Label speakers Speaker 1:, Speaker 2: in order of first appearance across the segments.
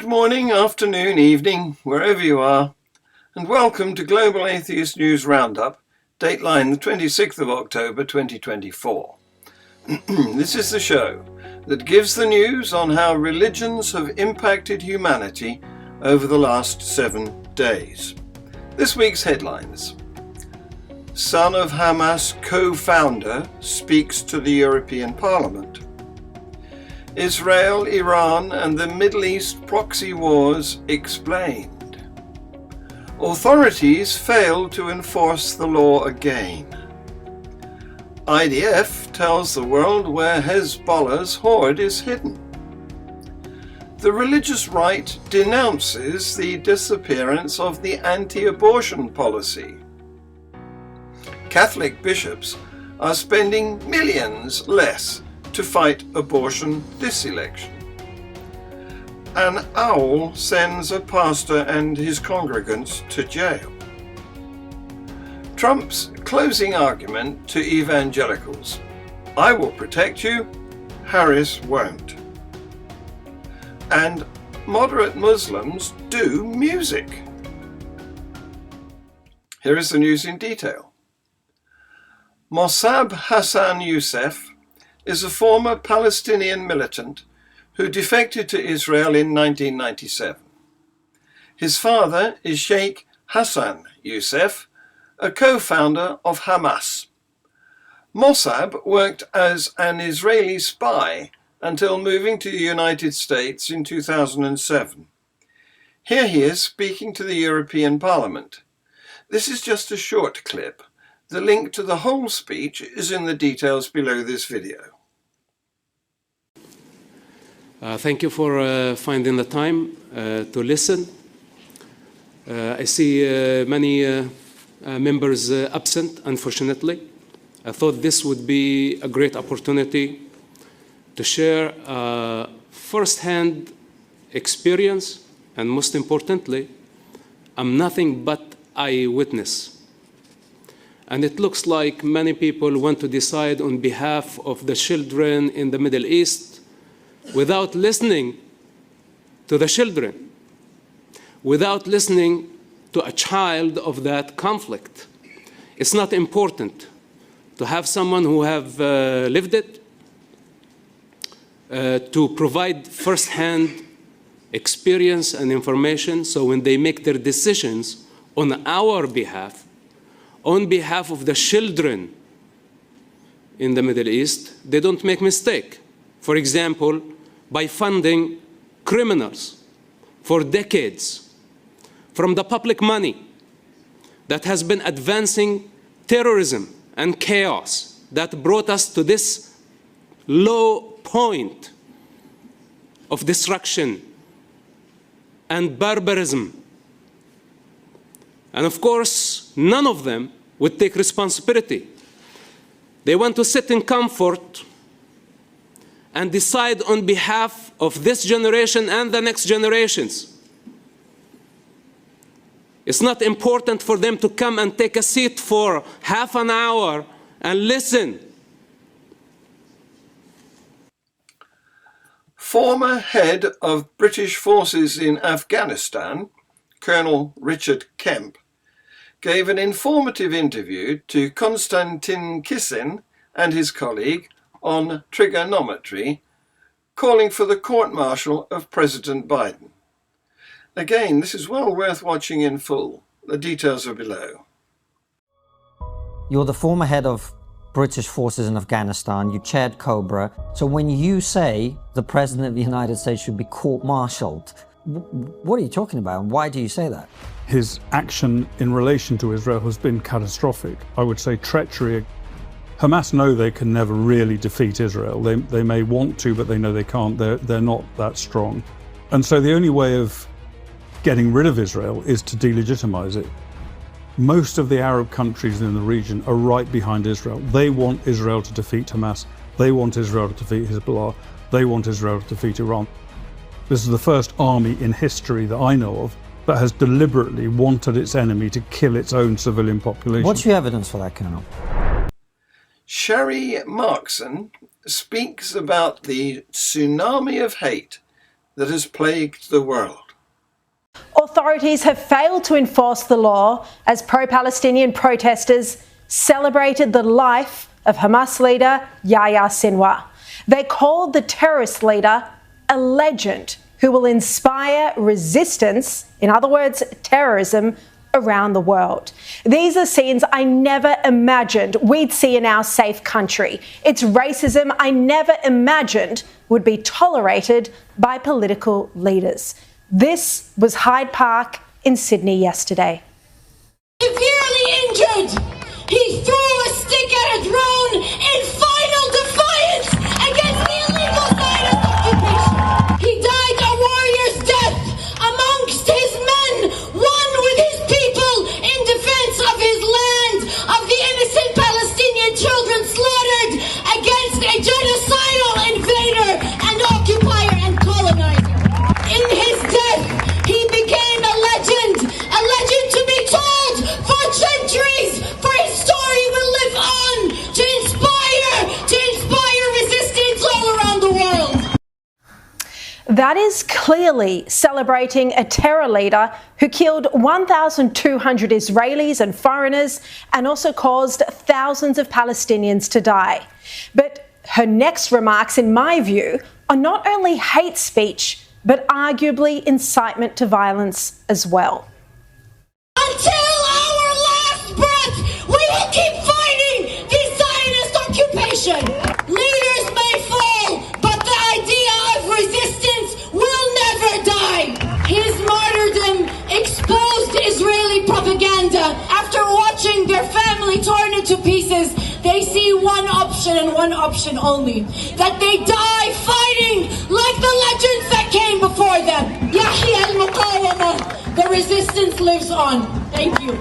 Speaker 1: morning, afternoon, evening, wherever you are, and welcome to Global Atheist News Roundup, dateline the 26th of October 2024. This is the show that gives the news on how religions have impacted humanity over the last 7 days. This week's headlines. Son of Hamas co-founder speaks to the European Parliament. Israel, Iran and the Middle East proxy wars explained. Authorities failed to enforce the law again. IDF tells the world where Hezbollah's hoard is hidden. The religious right denounces the disappearance of the anti-abortion policy. Catholic bishops are spending millions less to fight abortion this election. An owl sends a pastor and his congregants to jail. Trump's closing argument to evangelicals. I will protect you, Harris won't. And moderate Muslims do music. Here is the news in detail. Mossab Hassan Youssef is a former Palestinian militant who defected to Israel in 1997. His father is Sheikh Hassan Youssef, a co-founder of Hamas. Mossab worked as an Israeli spy until moving to the United States in 2007. Here he is speaking to the European Parliament. This is just a short clip. The link to the whole speech is in the details below this video.
Speaker 2: Thank you for finding the time to listen. I see many members absent, unfortunately. I thought this would be a great opportunity to share first-hand experience, and most importantly, I'm nothing but eyewitness. And it looks like many people want to decide on behalf of the children in the Middle East without listening to the children, without listening to a child of that conflict. It's not important to have someone who have lived it, to provide first-hand experience and information, so when they make their decisions on our behalf, on behalf of the children in the Middle East, they don't make mistake. For example, by funding criminals for decades from the public money that has been advancing terrorism and chaos that brought us to this low point of destruction and barbarism. And of course, none of them would take responsibility. They want to sit in comfort and decide on behalf of this generation and the next generations. It's not important for them to come and take a seat for half an hour and listen.
Speaker 1: Former head of British forces in Afghanistan, Colonel Richard Kemp, gave an informative interview to Konstantin Kisin and his colleague on trigonometry, calling for the court-martial of President Biden. Again, this is well worth watching in full. The details are below.
Speaker 3: You're the former head of British forces in Afghanistan. You chaired Cobra. So when you say the President of the United States should be court-martialed, what are you talking about, and why do you say that?
Speaker 4: His action in relation to Israel has been catastrophic. I would say treachery. Hamas know they can never really defeat Israel. They may want to, but they know they can't. They're not that strong. And so the only way of getting rid of Israel is to delegitimize it. Most of the Arab countries in the region are right behind Israel. They want Israel to defeat Hamas. They want Israel to defeat Hezbollah. They want Israel to defeat Iran. This is the first army in history that I know of that has deliberately wanted its enemy to kill its own civilian population.
Speaker 3: What's your evidence for that, Colonel?
Speaker 1: Sherry Markson speaks about the tsunami of hate that has plagued the world.
Speaker 5: Authorities have failed to enforce the law as pro-Palestinian protesters celebrated the life of Hamas leader Yahya Sinwar. They called the terrorist leader a legend who will inspire resistance, in other words, terrorism, around the world. These are scenes I never imagined we'd see in our safe country. It's racism I never imagined would be tolerated by political leaders. This was Hyde Park in Sydney yesterday.
Speaker 6: Severely injured, he threw a stick at a drone in final defiance against the illegal Zionist occupation. He died a warrior's death amongst his men, one with his people in defense of his land, of the innocent Palestinian children slaughtered against a genocidal invader and occupier and colonizer. In his death, he became a legend to be told for centuries, for his story will live on to inspire resistance all around the world.
Speaker 5: That is clearly celebrating a terror leader who killed 1,200 Israelis and foreigners and also caused thousands of Palestinians to die. But her next remarks, in my view, are not only hate speech, but arguably incitement to violence as well.
Speaker 6: Until our last breath, we will keep fighting this Zionist occupation. Leaders may fall, but the idea of resistance will never die. His martyrdom exposed Israeli propaganda. After watching their family torn into pieces, they see one option and one option only: that they die fighting like the legends that came before them. Yahya al-Muqawama, the resistance lives on. Thank you.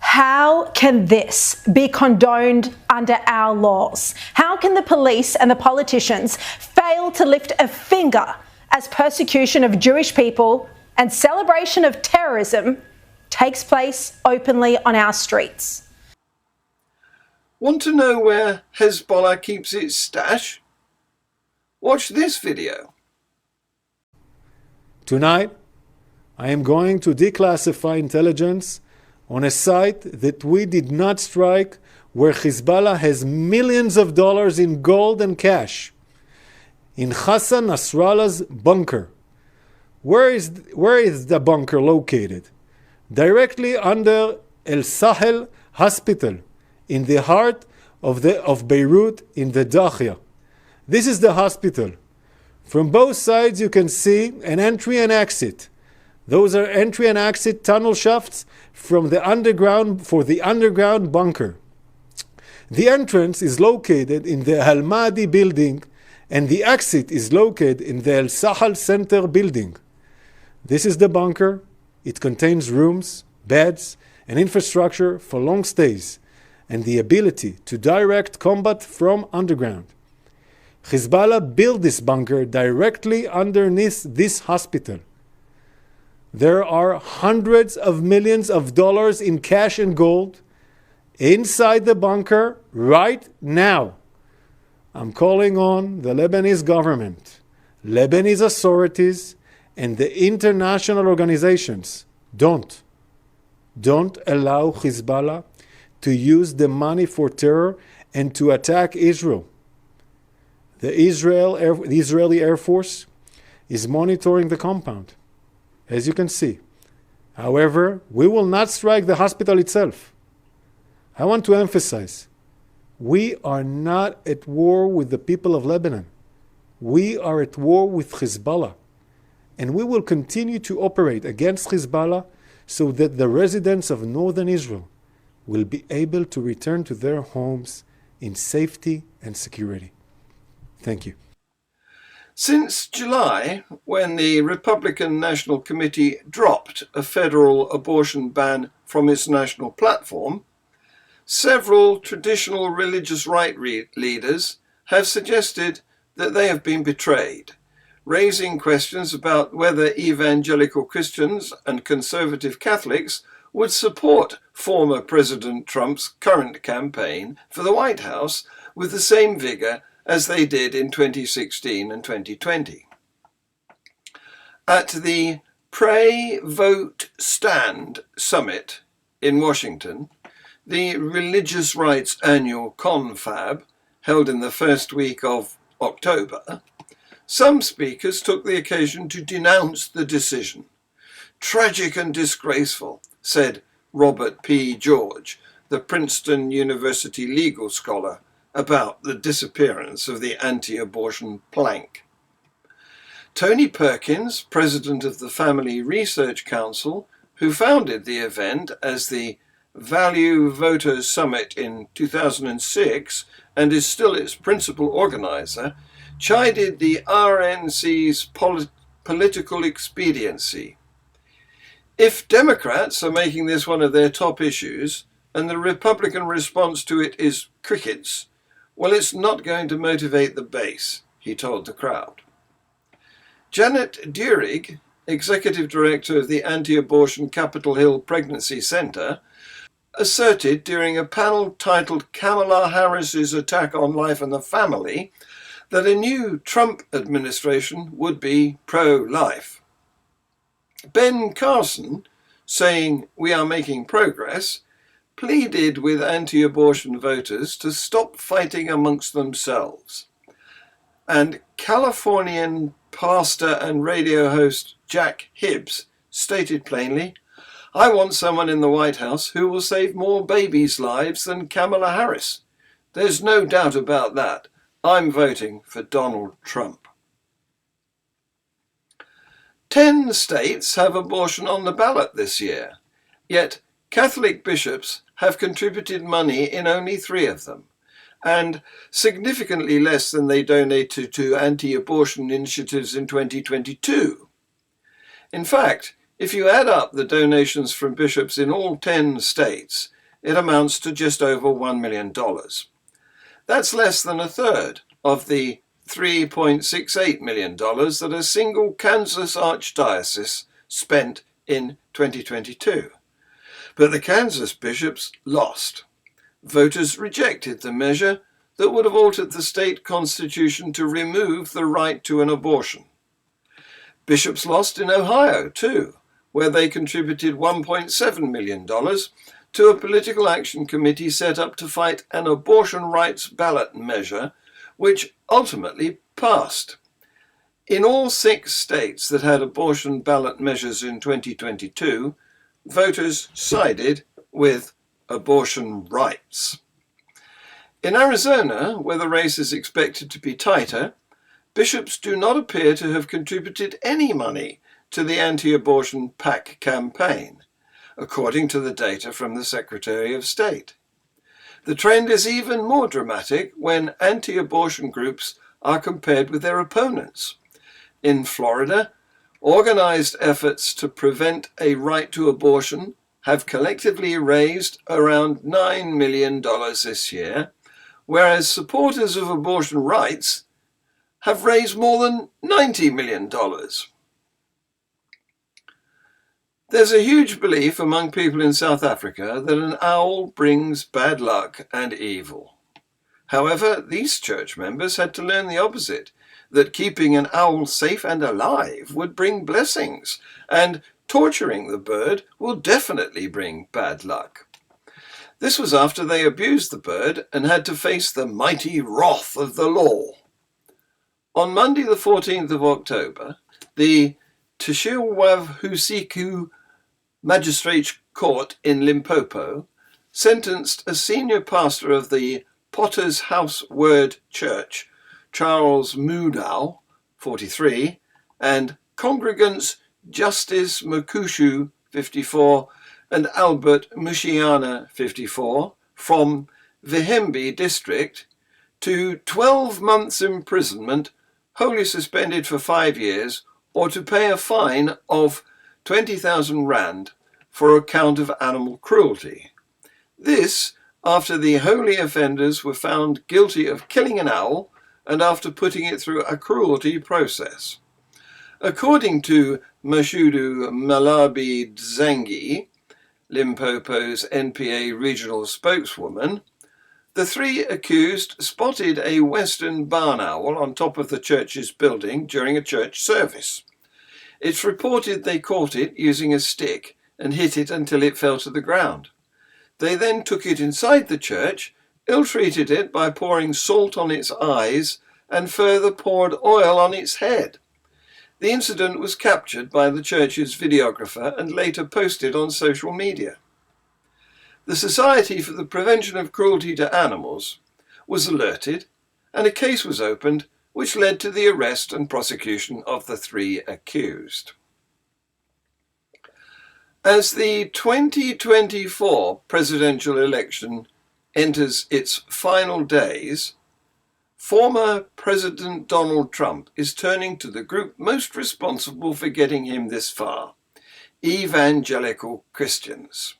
Speaker 5: How can this be condoned under our laws? How can the police and the politicians fail to lift a finger as persecution of Jewish people and celebration of terrorism takes place openly on our streets?
Speaker 1: Want to know where Hezbollah keeps its stash? Watch this video.
Speaker 7: Tonight, I am going to declassify intelligence on a site that we did not strike, where Hezbollah has millions of dollars in gold and cash. In Hassan Nasrallah's bunker. Where is the bunker located? Directly under El Sahel Hospital, in the heart of Beirut, in the Dakhia. This is the hospital. From both sides you can see an entry and exit. Those are entry and exit tunnel shafts from the underground for the underground bunker. The entrance is located in the Al Mahdi building and the exit is located in the El Sahel Center building. This is the bunker. It contains rooms, beds, and infrastructure for long stays, and the ability to direct combat from underground. Hezbollah built this bunker directly underneath this hospital. There are hundreds of millions of dollars in cash and gold inside the bunker right now. I'm calling on the Lebanese government, Lebanese authorities, and the international organizations. Don't allow Hezbollah to use the money for terror and to attack Israel. The Israeli Air Force is monitoring the compound, as you can see. However, we will not strike the hospital itself. I want to emphasize, we are not at war with the people of Lebanon. We are at war with Hezbollah. And we will continue to operate against Hezbollah so that the residents of northern Israel will be able to return to their homes in safety and security. Thank you.
Speaker 1: Since July, when the Republican National Committee dropped a federal abortion ban from its national platform, several traditional religious right leaders have suggested that they have been betrayed, raising questions about whether evangelical Christians and conservative Catholics would support former President Trump's current campaign for the White House with the same vigor as they did in 2016 and 2020. At the Pray, Vote, Stand Summit in Washington, the Religious Rights Annual Confab, held in the first week of October, some speakers took the occasion to denounce the decision. Tragic and disgraceful, said Robert P. George, the Princeton University legal scholar, about the disappearance of the anti-abortion plank. Tony Perkins, president of the Family Research Council, who founded the event as the Value Voters Summit in 2006 and is still its principal organizer, chided the RNC's political expediency. If Democrats are making this one of their top issues, and the Republican response to it is crickets, well, it's not going to motivate the base, he told the crowd. Janet Durig, executive director of the anti-abortion Capitol Hill Pregnancy Center, asserted during a panel titled Kamala Harris's Attack on Life and the Family that a new Trump administration would be pro-life. Ben Carson, saying we are making progress, pleaded with anti-abortion voters to stop fighting amongst themselves. And Californian pastor and radio host Jack Hibbs stated plainly, I want someone in the White House who will save more babies' lives than Kamala Harris. There's no doubt about that. I'm voting for Donald Trump. 10 states have abortion on the ballot this year, yet Catholic bishops have contributed money in only 3 of them, and significantly less than they donated to anti-abortion initiatives in 2022. In fact, if you add up the donations from bishops in all 10 states, it amounts to just over $1 million. That's less than a third of the $3.68 million that a single Kansas archdiocese spent in 2022. But the Kansas bishops lost. Voters rejected the measure that would have altered the state constitution to remove the right to an abortion. Bishops lost in Ohio, too, where they contributed $1.7 million to a political action committee set up to fight an abortion rights ballot measure, which ultimately passed. In all 6 states that had abortion ballot measures in 2022, voters sided with abortion rights. In Arizona, where the race is expected to be tighter, bishops do not appear to have contributed any money to the anti-abortion PAC campaign, according to the data from the Secretary of State. The trend is even more dramatic when anti-abortion groups are compared with their opponents. In Florida, organized efforts to prevent a right to abortion have collectively raised around $9 million this year, whereas supporters of abortion rights have raised more than $90 million. There's a huge belief among people in South Africa that an owl brings bad luck and evil. However, these church members had to learn the opposite, that keeping an owl safe and alive would bring blessings, and torturing the bird will definitely bring bad luck. This was after they abused the bird and had to face the mighty wrath of the law. On Monday the 14th of October, the Tshiwavusiku Magistrates Court in Limpopo sentenced a senior pastor of the Potter's House Word Church, Charles Mudau, 43, and congregants Justice Makushu, 54, and Albert Mushiana, 54, from Vihembe district to 12 months imprisonment, wholly suspended for 5 years, or to pay a fine of 20,000 rand for a count of animal cruelty. This after the holy offenders were found guilty of killing an owl and after putting it through a cruelty process. According to Mashudu Malabi Dzangi, Limpopo's NPA regional spokeswoman, the 3 accused spotted a western barn owl on top of the church's building during a church service. It's reported they caught it using a stick and hit it until it fell to the ground. They then took it inside the church, ill-treated it by pouring salt on its eyes and further poured oil on its head. The incident was captured by the church's videographer and later posted on social media. The Society for the Prevention of Cruelty to Animals was alerted, and a case was opened which led to the arrest and prosecution of the 3 accused. As the 2024 presidential election enters its final days, former President Donald Trump is turning to the group most responsible for getting him this far: evangelical Christians.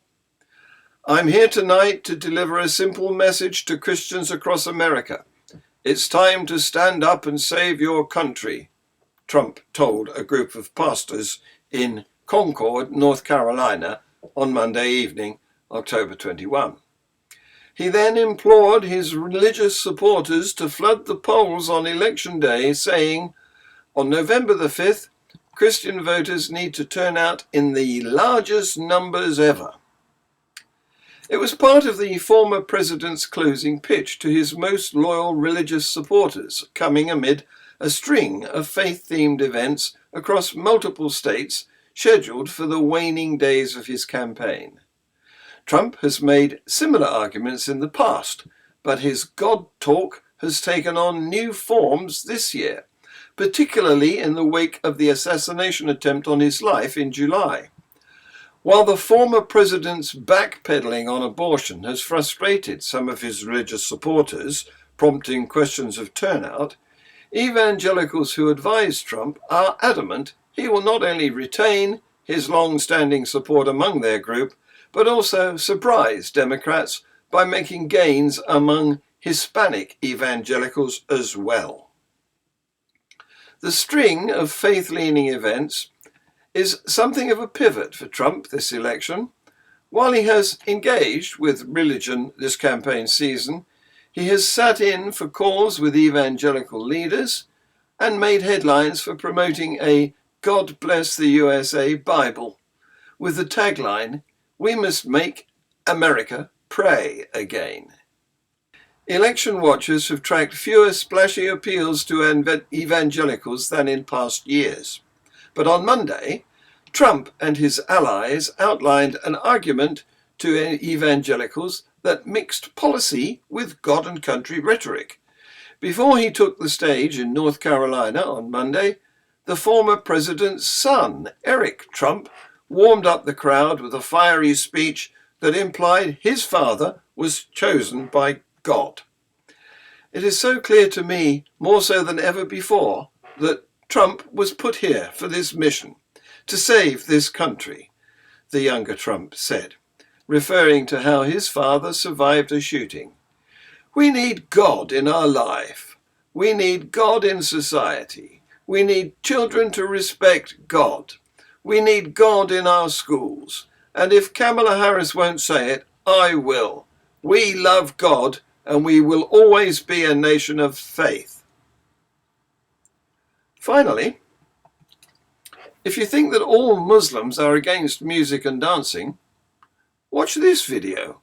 Speaker 1: I'm here tonight to deliver a simple message to Christians across America. It's time to stand up and save your country, Trump told a group of pastors in Concord, North Carolina, on Monday evening, October 21. He then implored his religious supporters to flood the polls on Election Day, saying, on November the 5th, Christian voters need to turn out in the largest numbers ever. It was part of the former president's closing pitch to his most loyal religious supporters, coming amid a string of faith-themed events across multiple states scheduled for the waning days of his campaign. Trump has made similar arguments in the past, but his God talk has taken on new forms this year, particularly in the wake of the assassination attempt on his life in July. While the former president's backpedaling on abortion has frustrated some of his religious supporters, prompting questions of turnout, evangelicals who advise Trump are adamant he will not only retain his long-standing support among their group, but also surprise Democrats by making gains among Hispanic evangelicals as well. The string of faith-leaning events is something of a pivot for Trump this election. While he has engaged with religion this campaign season, he has sat in for calls with evangelical leaders and made headlines for promoting a God Bless the USA Bible with the tagline, "We must make America pray again." Election watchers have tracked fewer splashy appeals to evangelicals than in past years. But on Monday, Trump and his allies outlined an argument to evangelicals that mixed policy with God and country rhetoric. Before he took the stage in North Carolina on Monday, the former president's son, Eric Trump, warmed up the crowd with a fiery speech that implied his father was chosen by God. It is so clear to me, more so than ever before, that Trump was put here for this mission, to save this country, the younger Trump said, referring to how his father survived a shooting. We need God in our life. We need God in society. We need children to respect God. We need God in our schools. And if Kamala Harris won't say it, I will. We love God, and we will always be a nation of faith. Finally, if you think that all Muslims are against music and dancing, watch this video.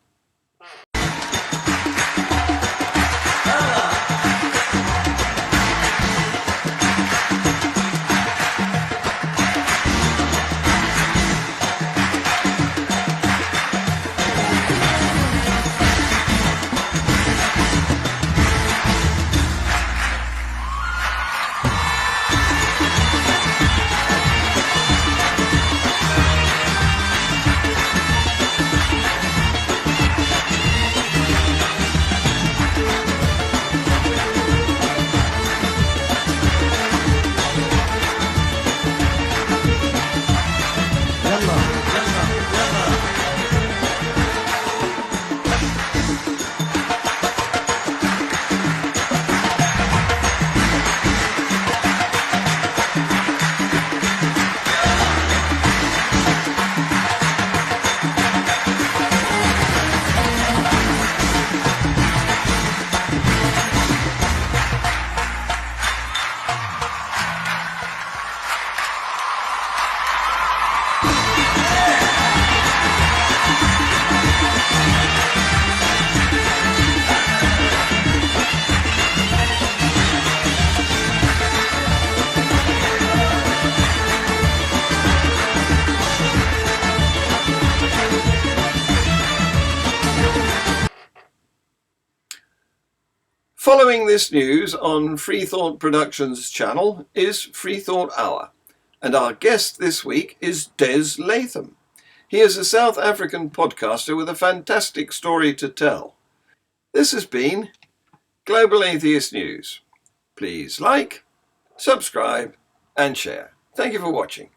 Speaker 1: Following this news on Free Thought Productions channel is Free Thought Hour, and our guest this week is Des Latham. He is a South African podcaster with a fantastic story to tell. This has been Global Atheist News. Please like, subscribe and share. Thank you for watching.